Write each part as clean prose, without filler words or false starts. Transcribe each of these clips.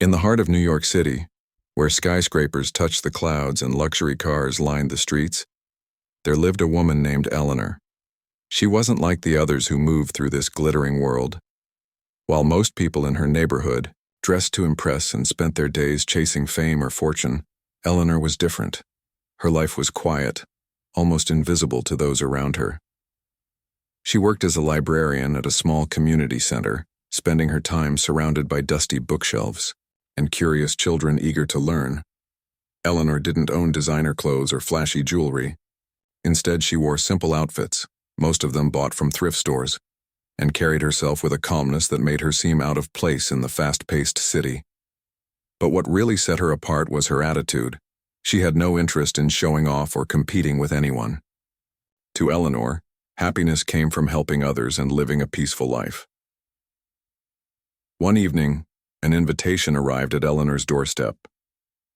In the heart of New York City, where skyscrapers touched the clouds and luxury cars lined the streets, there lived a woman named Eleanor. She wasn't like the others who moved through this glittering world. While most people in her neighborhood dressed to impress and spent their days chasing fame or fortune, Eleanor was different. Her life was quiet, almost invisible to those around her. She worked as a librarian at a small community center, spending her time surrounded by dusty bookshelves and curious children eager to learn. Eleanor didn't own designer clothes or flashy jewelry. Instead, she wore simple outfits, most of them bought from thrift stores, and carried herself with a calmness that made her seem out of place in the fast-paced city. But what really set her apart was her attitude. She had no interest in showing off or competing with anyone. To Eleanor, happiness came from helping others and living a peaceful life. One evening, an invitation arrived at Eleanor's doorstep.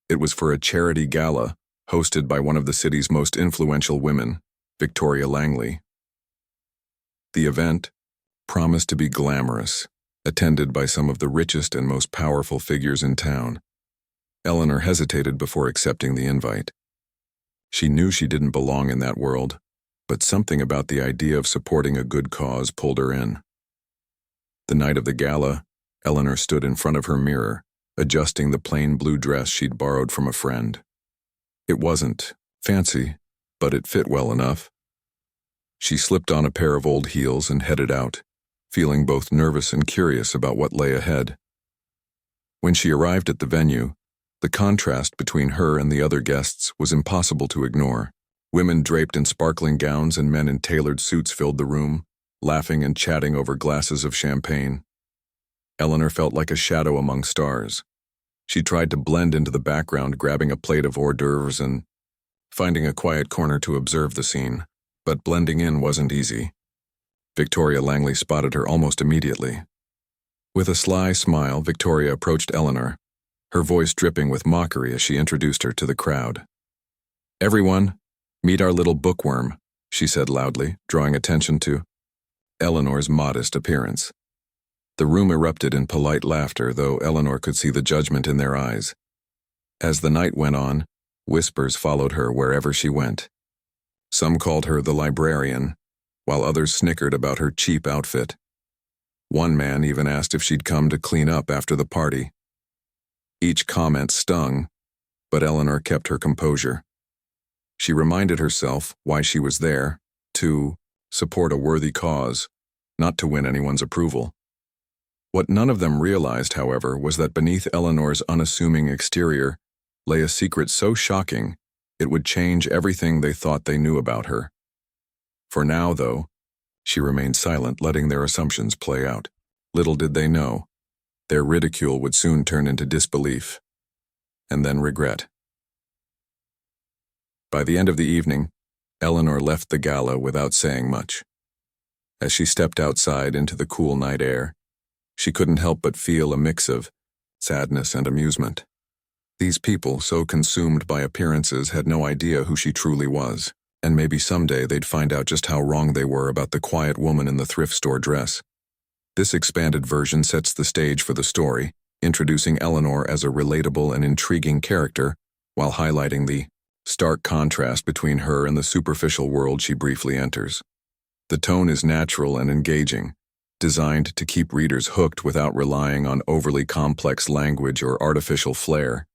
It was for a charity gala hosted by one of the city's most influential women, Victoria Langley. The event promised to be glamorous, attended by some of the richest and most powerful figures in town. Eleanor hesitated before accepting the invite. She knew she didn't belong in that world, but something about the idea of supporting a good cause pulled her in. The night of the gala, Eleanor stood in front of her mirror, adjusting the plain blue dress she'd borrowed from a friend. It wasn't fancy, but it fit well enough. She slipped on a pair of old heels and headed out, feeling both nervous and curious about what lay ahead. When she arrived at the venue, the contrast between her and the other guests was impossible to ignore. Women draped in sparkling gowns and men in tailored suits filled the room, laughing and chatting over glasses of champagne. Eleanor felt like a shadow among stars. She tried to blend into the background, grabbing a plate of hors d'oeuvres and finding a quiet corner to observe the scene. But blending in wasn't easy. Victoria Langley spotted her almost immediately. With a sly smile, Victoria approached Eleanor, her voice dripping with mockery as she introduced her to the crowd. "Everyone, meet our little bookworm," she said loudly, drawing attention to Eleanor's modest appearance. The room erupted in polite laughter, though Eleanor could see the judgment in their eyes. As the night went on, whispers followed her wherever she went. Some called her the librarian, while others snickered about her cheap outfit. One man even asked if she'd come to clean up after the party. Each comment stung, but Eleanor kept her composure. She reminded herself why she was there, to support a worthy cause, not to win anyone's approval. What none of them realized, however, was that beneath Eleanor's unassuming exterior lay a secret so shocking it would change everything they thought they knew about her. For now, though, she remained silent, letting their assumptions play out. Little did they know, their ridicule would soon turn into disbelief, and then regret. By the end of the evening, Eleanor left the gala without saying much. As she stepped outside into the cool night air, she couldn't help but feel a mix of sadness and amusement. These people, so consumed by appearances, had no idea who she truly was, and maybe someday they'd find out just how wrong they were about the quiet woman in the thrift store dress. This expanded version sets the stage for the story, introducing Eleanor as a relatable and intriguing character, while highlighting the stark contrast between her and the superficial world she briefly enters. The tone is natural and engaging, designed to keep readers hooked without relying on overly complex language or artificial flair.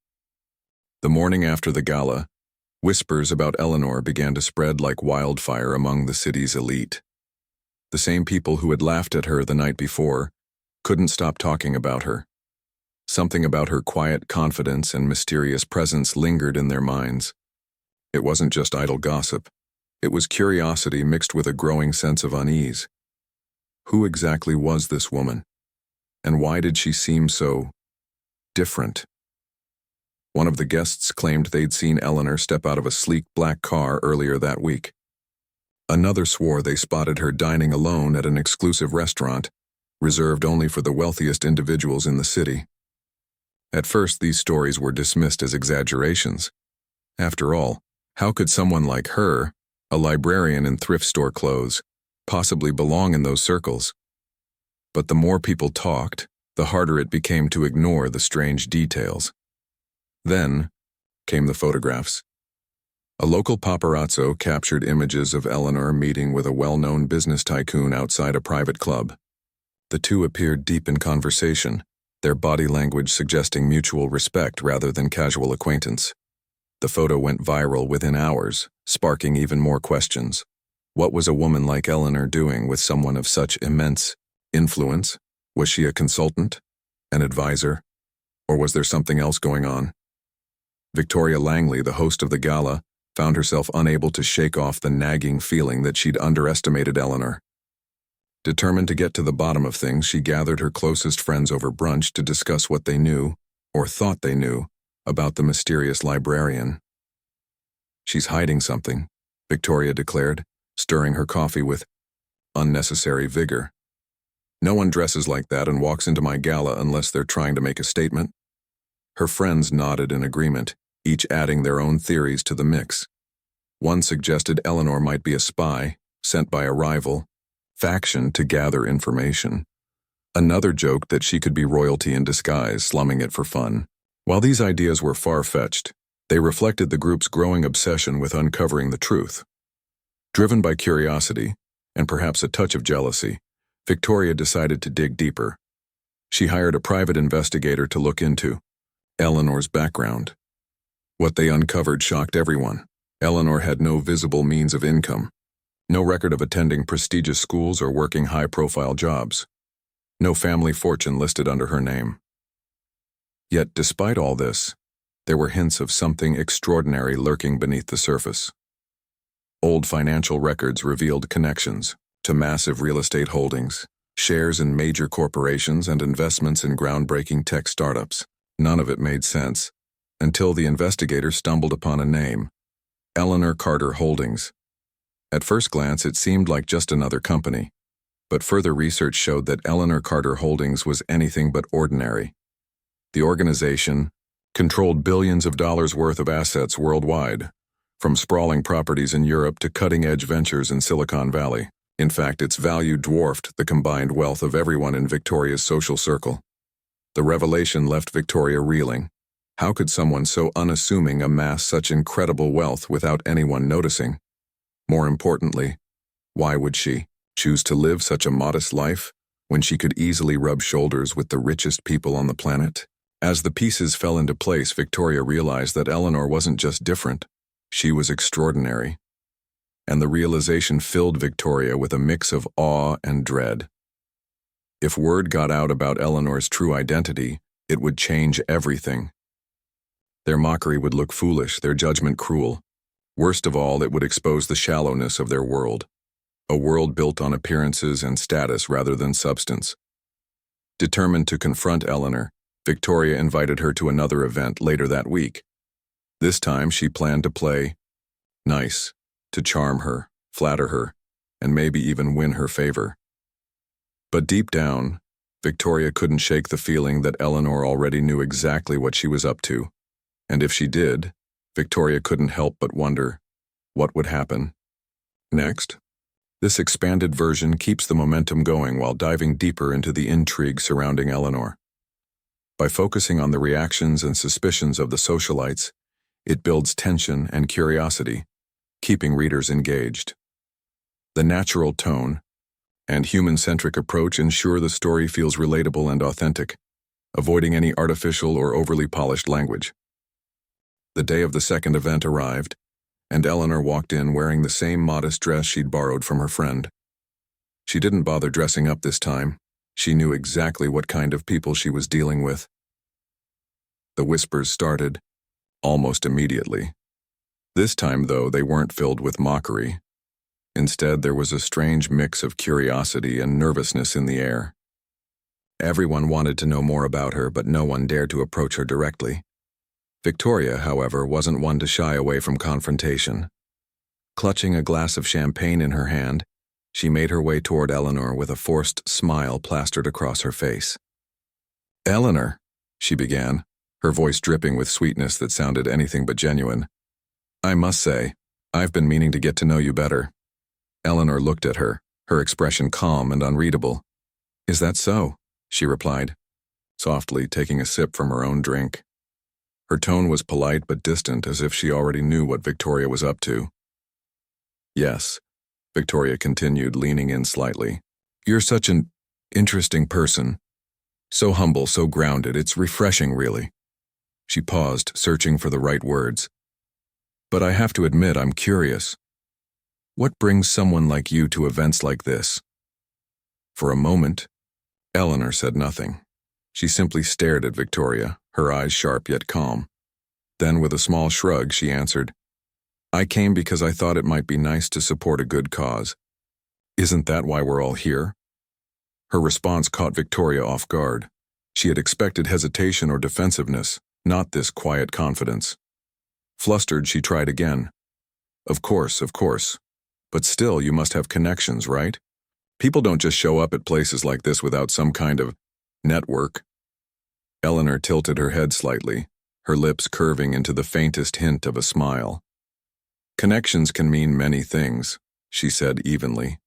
The morning after the gala, whispers about Eleanor began to spread like wildfire among the city's elite. The same people who had laughed at her the night before couldn't stop talking about her. Something about her quiet confidence and mysterious presence lingered in their minds. It wasn't just idle gossip. It was curiosity mixed with a growing sense of unease. Who exactly was this woman? And why did she seem so different? One of the guests claimed they'd seen Eleanor step out of a sleek black car earlier that week. Another swore they spotted her dining alone at an exclusive restaurant, reserved only for the wealthiest individuals in the city. At first, these stories were dismissed as exaggerations. After all, how could someone like her, a librarian in thrift store clothes, possibly belong in those circles? But the more people talked, the harder it became to ignore the strange details. Then came the photographs. A local paparazzo captured images of Eleanor meeting with a well-known business tycoon outside a private club. The two appeared deep in conversation, their body language suggesting mutual respect rather than casual acquaintance. The photo went viral within hours, sparking even more questions. What was a woman like Eleanor doing with someone of such immense influence? Was she a consultant? An advisor? Or was there something else going on? Victoria Langley, the host of the gala, found herself unable to shake off the nagging feeling that she'd underestimated Eleanor. Determined to get to the bottom of things, she gathered her closest friends over brunch to discuss what they knew, or thought they knew, about the mysterious librarian. "She's hiding something," Victoria declared, stirring her coffee with unnecessary vigor. "No one dresses like that and walks into my gala unless they're trying to make a statement." Her friends nodded in agreement, each adding their own theories to the mix. One suggested Eleanor might be a spy, sent by a rival faction to gather information. Another joked that she could be royalty in disguise, slumming it for fun. While these ideas were far-fetched, they reflected the group's growing obsession with uncovering the truth. Driven by curiosity, and perhaps a touch of jealousy, Victoria decided to dig deeper. She hired a private investigator to look into Eleanor's background. What they uncovered shocked everyone. Eleanor had no visible means of income, no record of attending prestigious schools or working high-profile jobs, no family fortune listed under her name. Yet, despite all this, there were hints of something extraordinary lurking beneath the surface. Old financial records revealed connections to massive real estate holdings, shares in major corporations, and investments in groundbreaking tech startups. None of it made sense, until the investigator stumbled upon a name: Eleanor Carter Holdings. At first glance, it seemed like just another company, but further research showed that Eleanor Carter Holdings was anything but ordinary. The organization controlled billions of dollars worth of assets worldwide, from sprawling properties in Europe to cutting-edge ventures in Silicon Valley. In fact, its value dwarfed the combined wealth of everyone in Victoria's social circle. The revelation left Victoria reeling. How could someone so unassuming amass such incredible wealth without anyone noticing? More importantly, why would she choose to live such a modest life when she could easily rub shoulders with the richest people on the planet? As the pieces fell into place, Victoria realized that Eleanor wasn't just different, she was extraordinary. And the realization filled Victoria with a mix of awe and dread. If word got out about Eleanor's true identity, it would change everything. Their mockery would look foolish, their judgment cruel. Worst of all, it would expose the shallowness of their world, a world built on appearances and status rather than substance. Determined to confront Eleanor, Victoria invited her to another event later that week. This time, she planned to play nice, to charm her, flatter her, and maybe even win her favor. But deep down, Victoria couldn't shake the feeling that Eleanor already knew exactly what she was up to. And if she did, Victoria couldn't help but wonder, what would happen next? This expanded version keeps the momentum going while diving deeper into the intrigue surrounding Eleanor. By focusing on the reactions and suspicions of the socialites, it builds tension and curiosity, keeping readers engaged. The natural tone and human-centric approach ensure the story feels relatable and authentic, avoiding any artificial or overly polished language. The day of the second event arrived, and Eleanor walked in wearing the same modest dress she'd borrowed from her friend. She didn't bother dressing up this time. She knew exactly what kind of people she was dealing with. The whispers started, almost immediately. This time, though, they weren't filled with mockery. Instead, there was a strange mix of curiosity and nervousness in the air. Everyone wanted to know more about her, but no one dared to approach her directly. Victoria, however, wasn't one to shy away from confrontation. Clutching a glass of champagne in her hand, she made her way toward Eleanor with a forced smile plastered across her face. "Eleanor," she began, her voice dripping with sweetness that sounded anything but genuine. "I must say, I've been meaning to get to know you better." Eleanor looked at her, her expression calm and unreadable. "Is that so?" she replied. softly taking a sip from her own drink. Her tone was polite but distant, as if she already knew what Victoria was up to. Yes, Victoria continued, leaning in slightly. You're such an interesting person. So humble, so grounded. It's refreshing, really. She paused, searching for the right words. But I have to admit, I'm curious. What brings someone like you to events like this? For a moment, Eleanor said nothing. She simply stared at Victoria, her eyes sharp yet calm. Then, with a small shrug, she answered, I came because I thought it might be nice to support a good cause. Isn't that why we're all here? Her response caught Victoria off guard. She had expected hesitation or defensiveness, not this quiet confidence. Flustered, she tried again. Of course. But still, you must have connections, right? People don't just show up at places like this without some kind of network. Eleanor tilted her head slightly, her lips curving into the faintest hint of a smile. Connections can mean many things, she said evenly.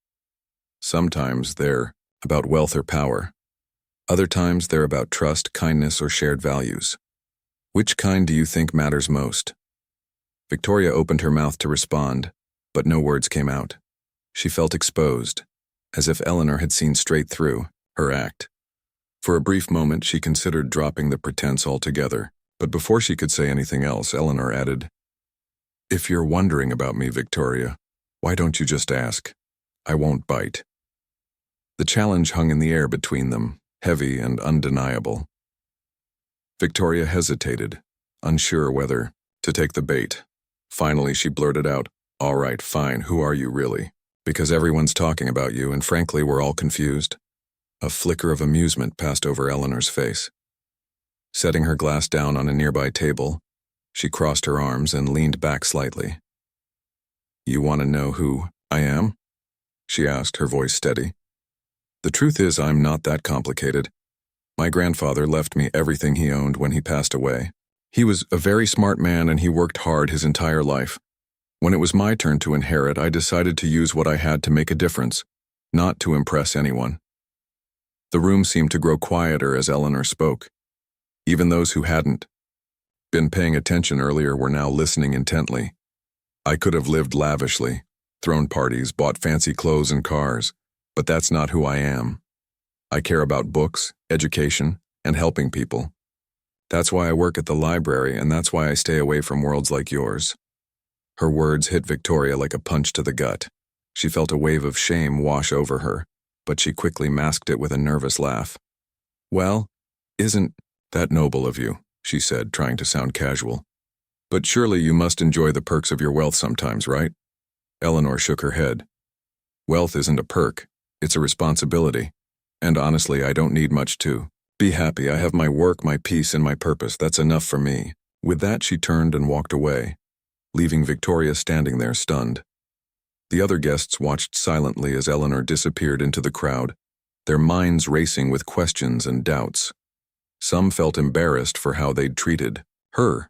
Sometimes they're about wealth or power. Other times they're about trust, kindness, or shared values. Which kind do you think matters most? Victoria opened her mouth to respond, but no words came out. She felt exposed, as if Eleanor had seen straight through her act. For a brief moment, she considered dropping the pretense altogether, but before she could say anything else, Eleanor added, If you're wondering about me, Victoria, why don't you just ask? I won't bite. The challenge hung in the air between them, heavy and undeniable. Victoria hesitated, unsure whether to take the bait. Finally, she blurted out, All right, fine, who are you really? Because everyone's talking about you, and frankly, we're all confused. A flicker of amusement passed over Eleanor's face. Setting her glass down on a nearby table, she crossed her arms and leaned back slightly. You want to know who I am? She asked, her voice steady. The truth is, I'm not that complicated. My grandfather left me everything he owned when he passed away. He was a very smart man and he worked hard his entire life. When it was my turn to inherit, I decided to use what I had to make a difference, not to impress anyone. The room seemed to grow quieter as Eleanor spoke. Even those who hadn't been paying attention earlier were now listening intently. I could have lived lavishly, thrown parties, bought fancy clothes and cars, but that's not who I am. I care about books, education, and helping people. That's why I work at the library, and that's why I stay away from worlds like yours. Her words hit Victoria like a punch to the gut. She felt a wave of shame wash over her, but she quickly masked it with a nervous laugh. Well, isn't that noble of you, she said, trying to sound casual. But surely you must enjoy the perks of your wealth sometimes, right? Eleanor shook her head. Wealth isn't a perk, it's a responsibility. And honestly, I don't need much to be happy. I have my work, my peace, and my purpose. That's enough for me. With that, she turned and walked away, leaving Victoria standing there stunned. The other guests watched silently as Eleanor disappeared into the crowd, their minds racing with questions and doubts. Some felt embarrassed for how they'd treated her.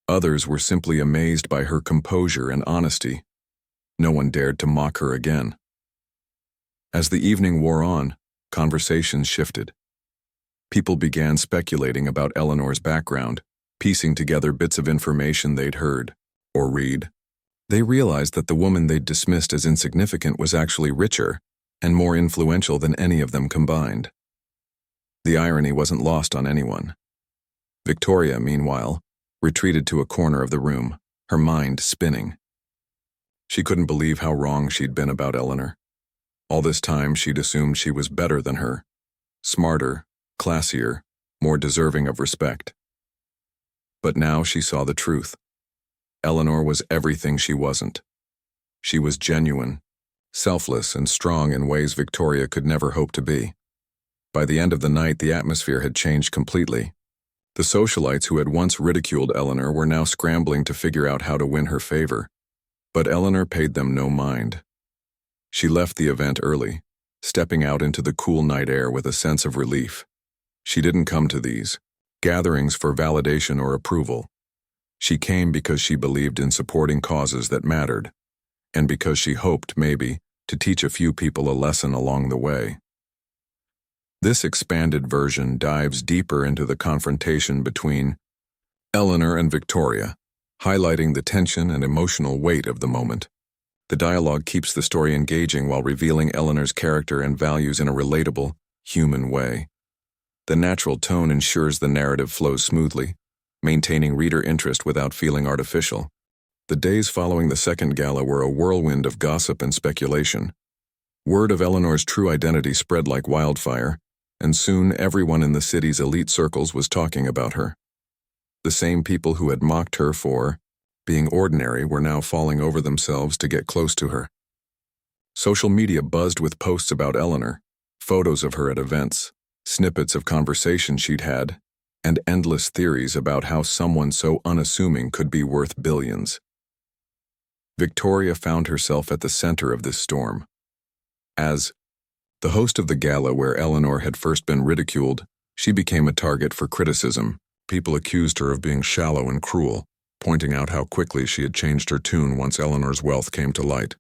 Others were simply amazed by her composure and honesty. No one dared to mock her again. As the evening wore on, conversations shifted. People began speculating about Eleanor's background, piecing together bits of information they'd heard or read. They realized that the woman they'd dismissed as insignificant was actually richer and more influential than any of them combined. The irony wasn't lost on anyone. Victoria, meanwhile, retreated to a corner of the room, her mind spinning. She couldn't believe how wrong she'd been about Eleanor. All this time, she'd assumed she was better than her, smarter, classier, more deserving of respect. But now she saw the truth. Eleanor was everything she wasn't. She was genuine, selfless, and strong in ways Victoria could never hope to be. By the end of the night, the atmosphere had changed completely. The socialites who had once ridiculed Eleanor were now scrambling to figure out how to win her favor. But Eleanor paid them no mind. She left the event early, stepping out into the cool night air with a sense of relief. She didn't come to these gatherings for validation or approval. She came because she believed in supporting causes that mattered, and because she hoped, maybe, to teach a few people a lesson along the way. This expanded version dives deeper into the confrontation between Eleanor and Victoria, highlighting the tension and emotional weight of the moment. The dialogue keeps the story engaging while revealing Eleanor's character and values in a relatable, human way. The natural tone ensures the narrative flows smoothly, maintaining reader interest without feeling artificial. The days following the second gala were a whirlwind of gossip and speculation. Word of Eleanor's true identity spread like wildfire, and soon everyone in the city's elite circles was talking about her. The same people who had mocked her for being ordinary were now falling over themselves to get close to her. Social media buzzed with posts about Eleanor, photos of her at events, snippets of conversations she'd had, and endless theories about how someone so unassuming could be worth billions. Victoria found herself at the center of this storm. As the host of the gala where Eleanor had first been ridiculed, she became a target for criticism. People accused her of being shallow and cruel, pointing out how quickly she had changed her tune once Eleanor's wealth came to light.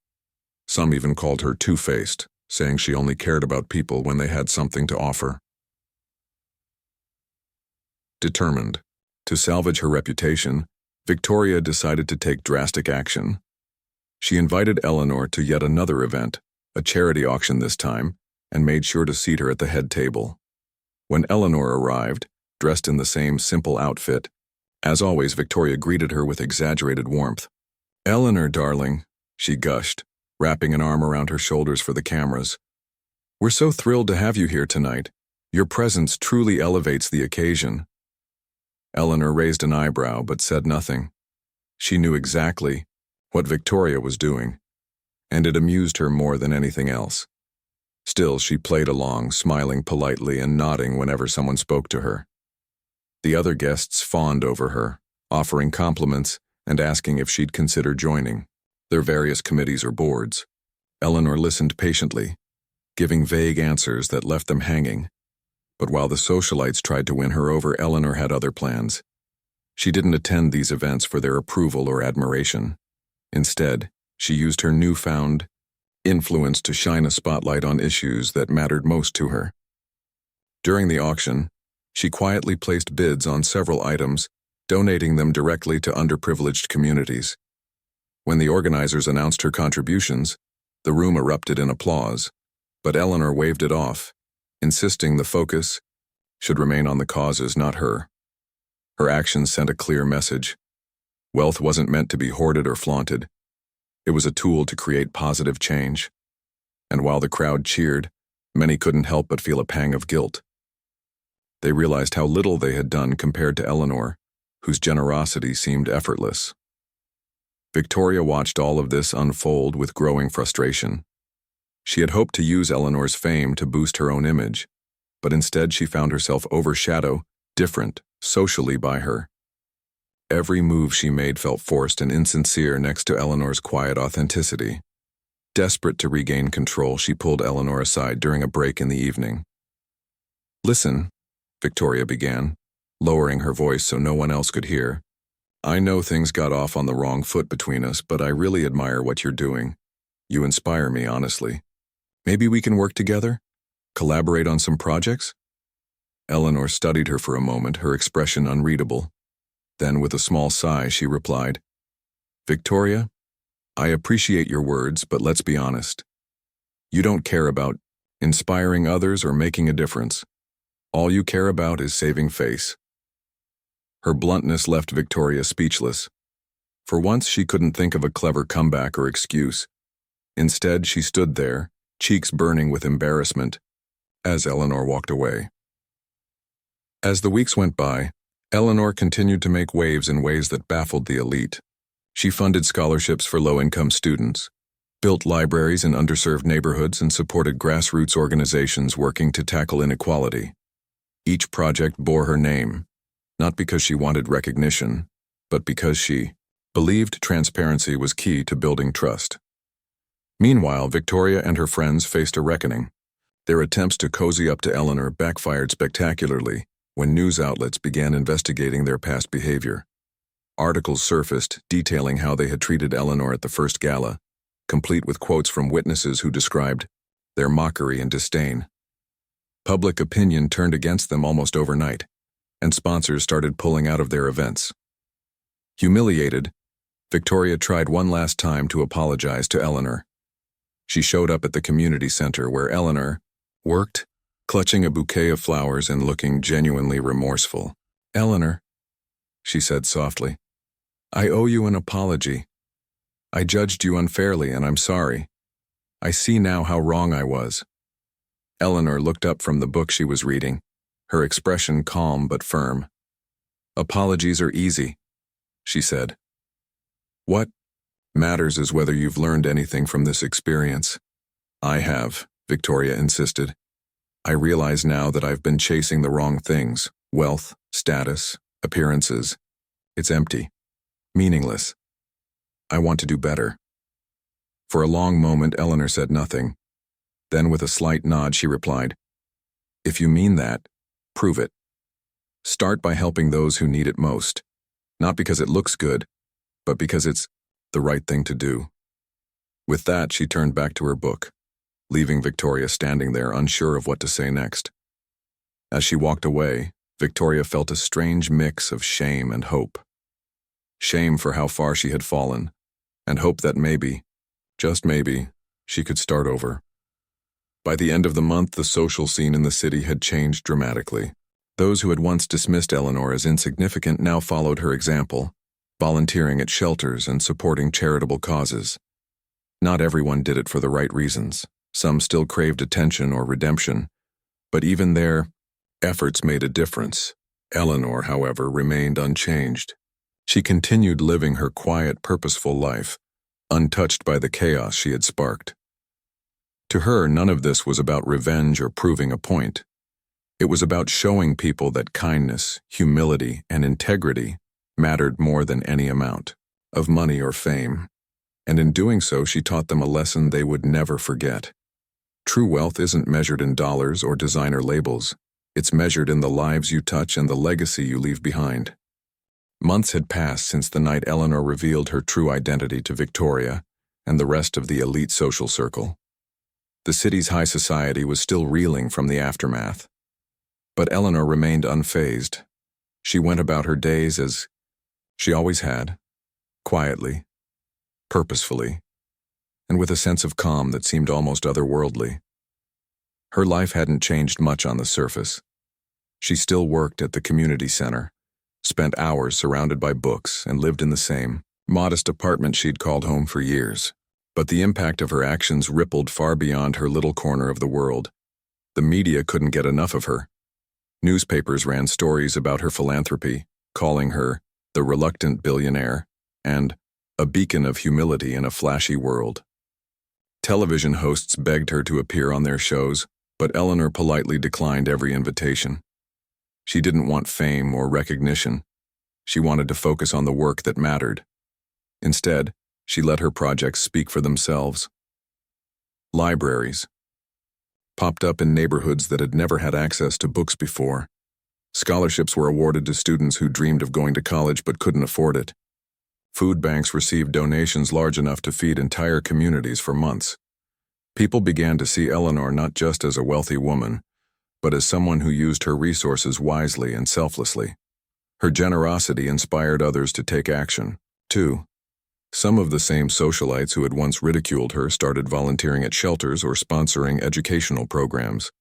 Some even called her two-faced, saying she only cared about people when they had something to offer. Determined to salvage her reputation, Victoria decided to take drastic action. She invited Eleanor to yet another event, a charity auction this time, and made sure to seat her at the head table. When Eleanor arrived, dressed in the same simple outfit, as always, Victoria greeted her with exaggerated warmth. "Eleanor, darling," she gushed, wrapping an arm around her shoulders for the cameras. "We're so thrilled to have you here tonight. Your presence truly elevates the occasion." Eleanor raised an eyebrow but said nothing. She knew exactly what Victoria was doing, and it amused her more than anything else. Still, she played along, smiling politely and nodding whenever someone spoke to her. The other guests fawned over her, offering compliments and asking if she'd consider joining their various committees or boards. Eleanor listened patiently, giving vague answers that left them hanging. But while the socialites tried to win her over, Eleanor had other plans. She didn't attend these events for their approval or admiration. Instead, she used her newfound influence to shine a spotlight on issues that mattered most to her. During the auction, she quietly placed bids on several items, donating them directly to underprivileged communities. When the organizers announced her contributions, the room erupted in applause, but Eleanor waved it off, insisting the focus should remain on the causes, not her. Her actions sent a clear message. Wealth wasn't meant to be hoarded or flaunted. It was a tool to create positive change. And while the crowd cheered, many couldn't help but feel a pang of guilt. They realized how little they had done compared to Eleanor, whose generosity seemed effortless. Victoria watched all of this unfold with growing frustration. She had hoped to use Eleanor's fame to boost her own image, but instead she found herself overshadowed, different, socially by her. Every move she made felt forced and insincere next to Eleanor's quiet authenticity. Desperate to regain control, she pulled Eleanor aside during a break in the evening. "Listen," Victoria began, lowering her voice so no one else could hear. "I know things got off on the wrong foot between us, but I really admire what you're doing. You inspire me, honestly. Maybe we can work together? Collaborate on some projects?" Eleanor studied her for a moment, her expression unreadable. Then, with a small sigh, she replied, "Victoria, I appreciate your words, but let's be honest. You don't care about inspiring others or making a difference. All you care about is saving face." Her bluntness left Victoria speechless. For once, she couldn't think of a clever comeback or excuse. Instead, she stood there, cheeks burning with embarrassment, as Eleanor walked away. As the weeks went by, Eleanor continued to make waves in ways that baffled the elite. She funded scholarships for low-income students, built libraries in underserved neighborhoods, and supported grassroots organizations working to tackle inequality. Each project bore her name, not because she wanted recognition, but because she believed transparency was key to building trust. Meanwhile, Victoria and her friends faced a reckoning. Their attempts to cozy up to Eleanor backfired spectacularly when news outlets began investigating their past behavior. Articles surfaced detailing how they had treated Eleanor at the first gala, complete with quotes from witnesses who described their mockery and disdain. Public opinion turned against them almost overnight, and sponsors started pulling out of their events. Humiliated, Victoria tried one last time to apologize to Eleanor. She showed up at the community center where Eleanor worked, clutching a bouquet of flowers and looking genuinely remorseful. "Eleanor," she said softly, "I owe you an apology. I judged you unfairly, and I'm sorry. I see now how wrong I was." Eleanor looked up from the book she was reading, her expression calm but firm. "Apologies are easy," she said. "What matters is whether you've learned anything from this experience." "I have," Victoria insisted. "I realize now that I've been chasing the wrong things: wealth, status, appearances. It's empty, meaningless. I want to do better." For a long moment, Eleanor said nothing. Then, with a slight nod, she replied, "If you mean that, prove it. Start by helping those who need it most, not because it looks good, but because it's the right thing to do." With that, she turned back to her book, leaving Victoria standing there unsure of what to say next. As she walked away, Victoria felt a strange mix of shame and hope. Shame for how far she had fallen, and hope that maybe, just maybe, she could start over. By the end of the month, the social scene in the city had changed dramatically. Those who had once dismissed Eleanor as insignificant now followed her example, volunteering at shelters and supporting charitable causes. Not everyone did it for the right reasons. Some still craved attention or redemption, but even their efforts made a difference. Eleanor, however, remained unchanged. She continued living her quiet, purposeful life, untouched by the chaos she had sparked. To her, none of this was about revenge or proving a point. It was about showing people that kindness, humility, and integrity mattered more than any amount of money or fame. And in doing so, she taught them a lesson they would never forget. True wealth isn't measured in dollars or designer labels. It's measured in the lives you touch and the legacy you leave behind. Months had passed since the night Eleanor revealed her true identity to Victoria and the rest of the elite social circle. The city's high society was still reeling from the aftermath. But Eleanor remained unfazed. She went about her days as she always had, quietly, purposefully, and with a sense of calm that seemed almost otherworldly. Her life hadn't changed much on the surface. She still worked at the community center, spent hours surrounded by books, and lived in the same modest apartment she'd called home for years. But the impact of her actions rippled far beyond her little corner of the world. The media couldn't get enough of her. Newspapers ran stories about her philanthropy, calling her the reluctant billionaire and a beacon of humility in a flashy world. Television hosts begged her to appear on their shows, but Eleanor politely declined every invitation. She didn't want fame or recognition. She wanted to focus on the work that mattered. Instead, she let her projects speak for themselves. Libraries popped up in neighborhoods that had never had access to books before. Scholarships were awarded to students who dreamed of going to college but couldn't afford it. Food banks received donations large enough to feed entire communities for months. People began to see Eleanor not just as a wealthy woman, but as someone who used her resources wisely and selflessly. Her generosity inspired others to take action, too. Some of the same socialites who had once ridiculed her started volunteering at shelters or sponsoring educational programs.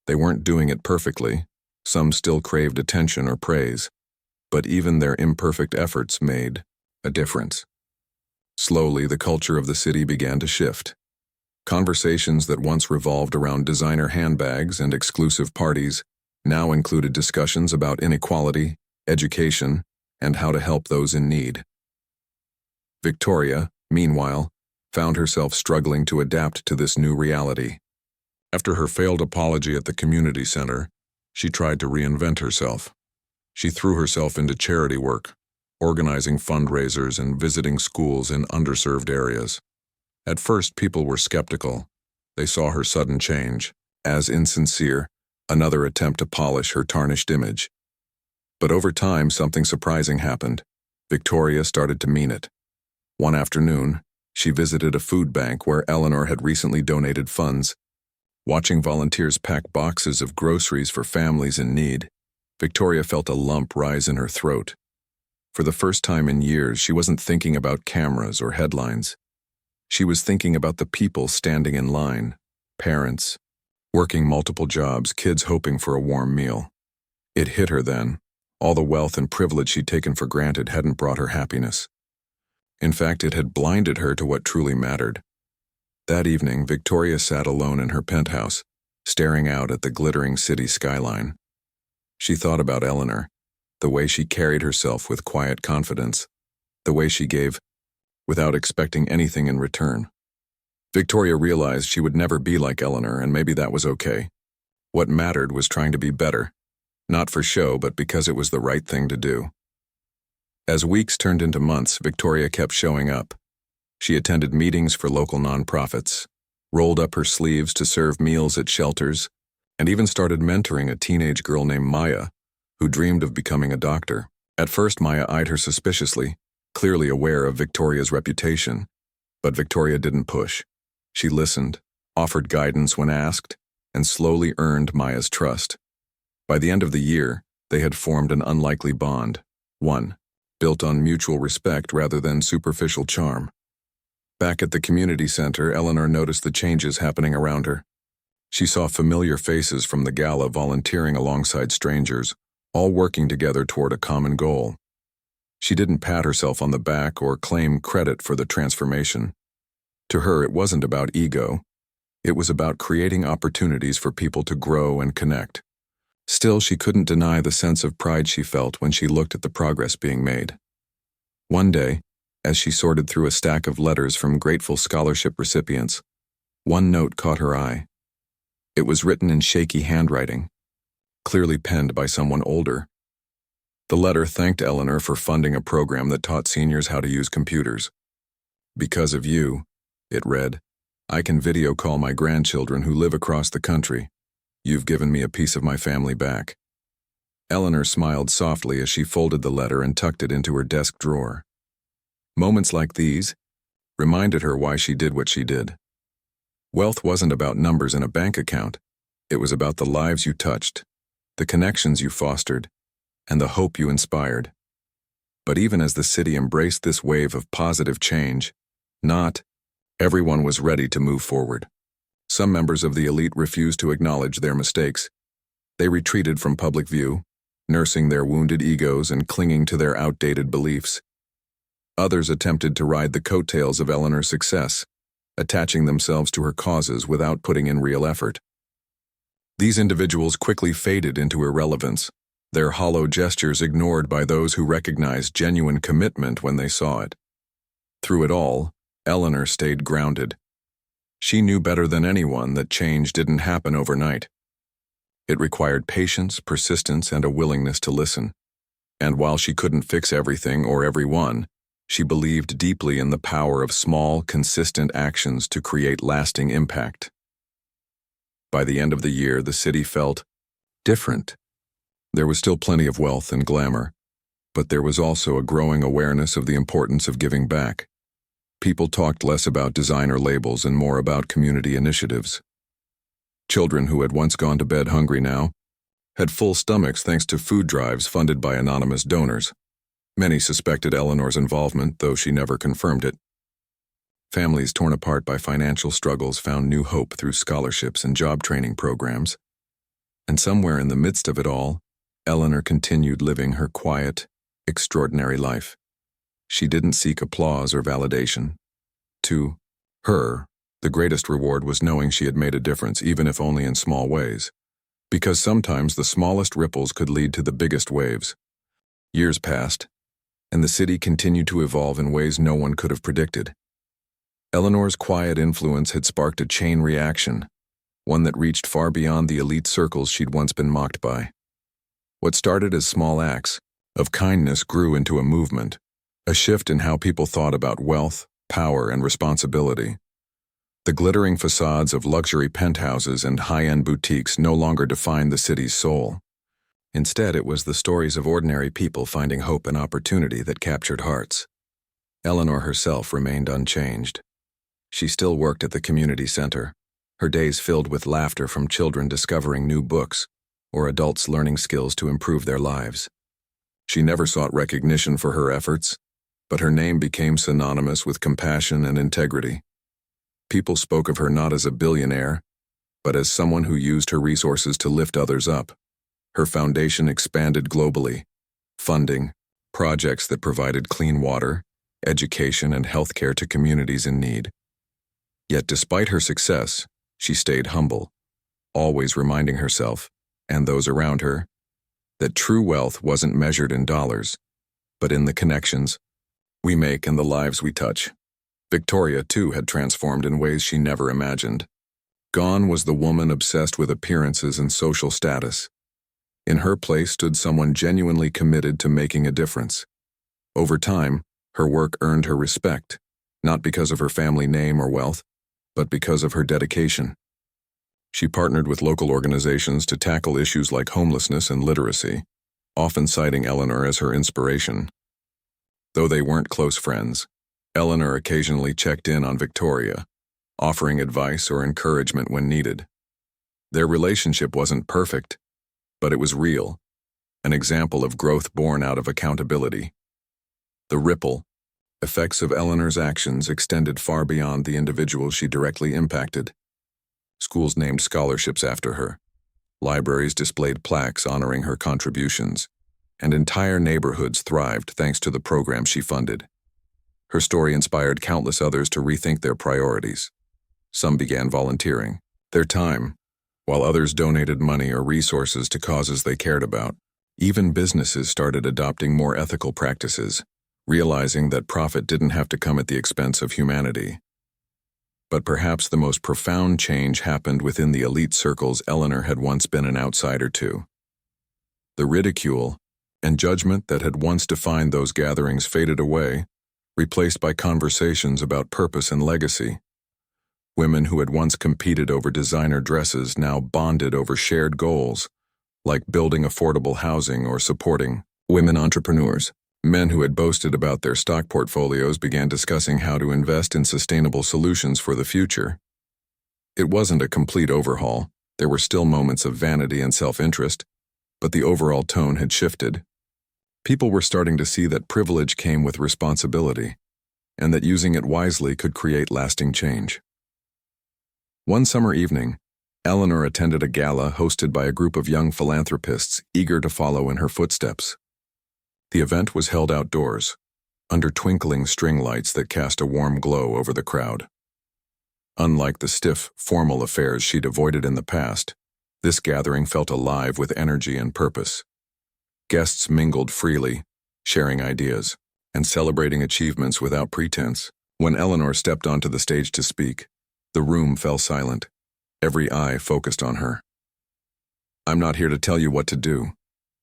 They weren't doing it perfectly. Some still craved attention or praise, but even their imperfect efforts made a difference. Slowly, the culture of the city began to shift. Conversations that once revolved around designer handbags and exclusive parties now included discussions about inequality, education, and how to help those in need. Victoria, meanwhile, found herself struggling to adapt to this new reality. After her failed apology at the community center, she tried to reinvent herself. She threw herself into charity work, organizing fundraisers and visiting schools in underserved areas. At first, people were skeptical. They saw her sudden change as insincere, another attempt to polish her tarnished image. But over time, something surprising happened. Victoria started to mean it. One afternoon, she visited a food bank where Eleanor had recently donated funds. Watching volunteers pack boxes of groceries for families in need, Victoria felt a lump rise in her throat. For the first time in years, she wasn't thinking about cameras or headlines. She was thinking about the people standing in line, parents, working multiple jobs, kids hoping for a warm meal. It hit her then. All the wealth and privilege she'd taken for granted hadn't brought her happiness. In fact, it had blinded her to what truly mattered. That evening, Victoria sat alone in her penthouse, staring out at the glittering city skyline. She thought about Eleanor, the way she carried herself with quiet confidence, the way she gave, without expecting anything in return. Victoria realized she would never be like Eleanor, and maybe that was okay. What mattered was trying to be better, not for show, but because it was the right thing to do. As weeks turned into months, Victoria kept showing up. She attended meetings for local nonprofits, rolled up her sleeves to serve meals at shelters, and even started mentoring a teenage girl named Maya, who dreamed of becoming a doctor. At first, Maya eyed her suspiciously, clearly aware of Victoria's reputation, but Victoria didn't push. She listened, offered guidance when asked, and slowly earned Maya's trust. By the end of the year, they had formed an unlikely bond, one built on mutual respect rather than superficial charm. Back at the community center, Eleanor noticed the changes happening around her. She saw familiar faces from the gala volunteering alongside strangers, all working together toward a common goal. She didn't pat herself on the back or claim credit for the transformation. To her, it wasn't about ego. It was about creating opportunities for people to grow and connect. Still, she couldn't deny the sense of pride she felt when she looked at the progress being made. One day, as she sorted through a stack of letters from grateful scholarship recipients, one note caught her eye. It was written in shaky handwriting, clearly penned by someone older. The letter thanked Eleanor for funding a program that taught seniors how to use computers. "Because of you," it read, "I can video call my grandchildren who live across the country. You've given me a piece of my family back." Eleanor smiled softly as she folded the letter and tucked it into her desk drawer. Moments like these reminded her why she did what she did. Wealth wasn't about numbers in a bank account. It was about the lives you touched, the connections you fostered, and the hope you inspired. But even as the city embraced this wave of positive change, not everyone was ready to move forward. Some members of the elite refused to acknowledge their mistakes. They retreated from public view, nursing their wounded egos and clinging to their outdated beliefs. Others attempted to ride the coattails of Eleanor's success, attaching themselves to her causes without putting in real effort. These individuals quickly faded into irrelevance, their hollow gestures ignored by those who recognized genuine commitment when they saw it. Through it all, Eleanor stayed grounded. She knew better than anyone that change didn't happen overnight. It required patience, persistence, and a willingness to listen. And while she couldn't fix everything or everyone, she believed deeply in the power of small, consistent actions to create lasting impact. By the end of the year, the city felt different. There was still plenty of wealth and glamour, but there was also a growing awareness of the importance of giving back. People talked less about designer labels and more about community initiatives. Children who had once gone to bed hungry now had full stomachs thanks to food drives funded by anonymous donors. Many suspected Eleanor's involvement, though she never confirmed it. Families torn apart by financial struggles found new hope through scholarships and job training programs. And somewhere in the midst of it all, Eleanor continued living her quiet, extraordinary life. She didn't seek applause or validation. To her, the greatest reward was knowing she had made a difference, even if only in small ways. Because sometimes the smallest ripples could lead to the biggest waves. Years passed, and the city continued to evolve in ways no one could have predicted. Eleanor's quiet influence had sparked a chain reaction, one that reached far beyond the elite circles she'd once been mocked by. What started as small acts of kindness grew into a movement, a shift in how people thought about wealth, power, and responsibility. The glittering facades of luxury penthouses and high-end boutiques no longer defined the city's soul. Instead, it was the stories of ordinary people finding hope and opportunity that captured hearts. Eleanor herself remained unchanged. She still worked at the community center, her days filled with laughter from children discovering new books or adults learning skills to improve their lives. She never sought recognition for her efforts, but her name became synonymous with compassion and integrity. People spoke of her not as a billionaire, but as someone who used her resources to lift others up. Her foundation expanded globally, funding projects that provided clean water, education, and healthcare to communities in need. Yet despite her success, she stayed humble, always reminding herself, and those around her, that true wealth wasn't measured in dollars, but in the connections we make and the lives we touch. Victoria, too, had transformed in ways she never imagined. Gone was the woman obsessed with appearances and social status. In her place stood someone genuinely committed to making a difference. Over time, her work earned her respect, not because of her family name or wealth, but because of her dedication. She partnered with local organizations to tackle issues like homelessness and literacy, often citing Eleanor as her inspiration. Though they weren't close friends, Eleanor occasionally checked in on Victoria, offering advice or encouragement when needed. Their relationship wasn't perfect, but it was real, an example of growth born out of accountability. The ripple effects of Eleanor's actions extended far beyond the individuals she directly impacted. Schools named scholarships after her. Libraries displayed plaques honoring her contributions, and entire neighborhoods thrived thanks to the programs she funded. Her story inspired countless others to rethink their priorities. Some began volunteering their time, while others donated money or resources to causes they cared about. Even businesses started adopting more ethical practices, realizing that profit didn't have to come at the expense of humanity. But perhaps the most profound change happened within the elite circles Eleanor had once been an outsider to. The ridicule and judgment that had once defined those gatherings faded away, replaced by conversations about purpose and legacy. Women who had once competed over designer dresses now bonded over shared goals, like building affordable housing or supporting women entrepreneurs. Men who had boasted about their stock portfolios began discussing how to invest in sustainable solutions for the future. It wasn't a complete overhaul. There were still moments of vanity and self-interest, but the overall tone had shifted. People were starting to see that privilege came with responsibility, and that using it wisely could create lasting change. One summer evening, Eleanor attended a gala hosted by a group of young philanthropists eager to follow in her footsteps. The event was held outdoors, under twinkling string lights that cast a warm glow over the crowd. Unlike the stiff, formal affairs she'd avoided in the past, this gathering felt alive with energy and purpose. Guests mingled freely, sharing ideas, and celebrating achievements without pretense. When Eleanor stepped onto the stage to speak, the room fell silent, every eye focused on her. "I'm not here to tell you what to do,"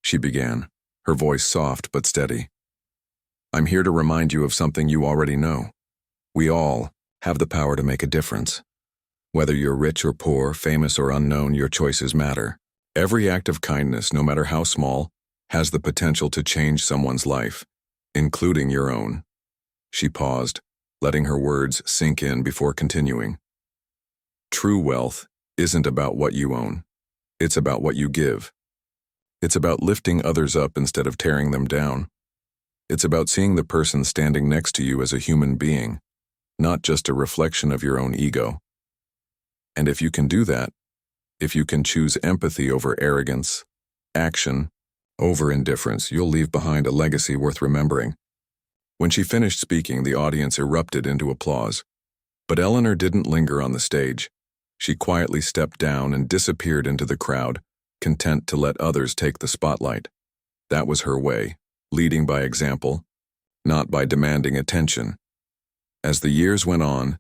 she began, her voice soft but steady. "I'm here to remind you of something you already know. We all have the power to make a difference. Whether you're rich or poor, famous or unknown, your choices matter. Every act of kindness, no matter how small, has the potential to change someone's life, including your own." She paused, letting her words sink in before continuing. "True wealth isn't about what you own. It's about what you give. It's about lifting others up instead of tearing them down. It's about seeing the person standing next to you as a human being, not just a reflection of your own ego. And if you can do that, if you can choose empathy over arrogance, action over indifference, you'll leave behind a legacy worth remembering." When she finished speaking, the audience erupted into applause. But Eleanor didn't linger on the stage. She quietly stepped down and disappeared into the crowd, content to let others take the spotlight. That was her way, leading by example, not by demanding attention. As the years went on,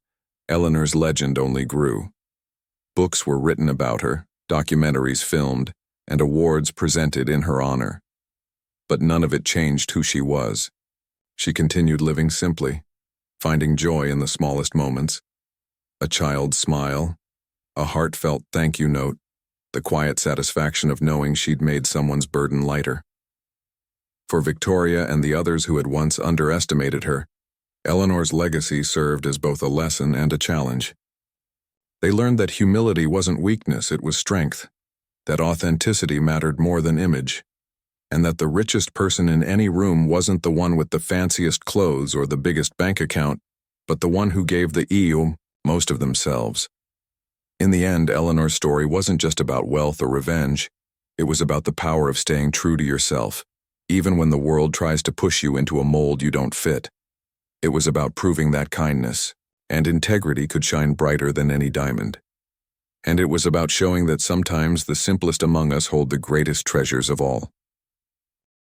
Eleanor's legend only grew. Books were written about her, documentaries filmed, and awards presented in her honor. But none of it changed who she was. She continued living simply, finding joy in the smallest moments. A child's smile, a heartfelt thank you note, the quiet satisfaction of knowing she'd made someone's burden lighter. For Victoria and the others who had once underestimated her, Eleanor's legacy served as both a lesson and a challenge. They learned that humility wasn't weakness, it was strength, that authenticity mattered more than image, and that the richest person in any room wasn't the one with the fanciest clothes or the biggest bank account, but the one who gave the most of themselves. In the end, Eleanor's story wasn't just about wealth or revenge. It was about the power of staying true to yourself, even when the world tries to push you into a mold you don't fit. It was about proving that kindness and integrity could shine brighter than any diamond. And it was about showing that sometimes the simplest among us hold the greatest treasures of all.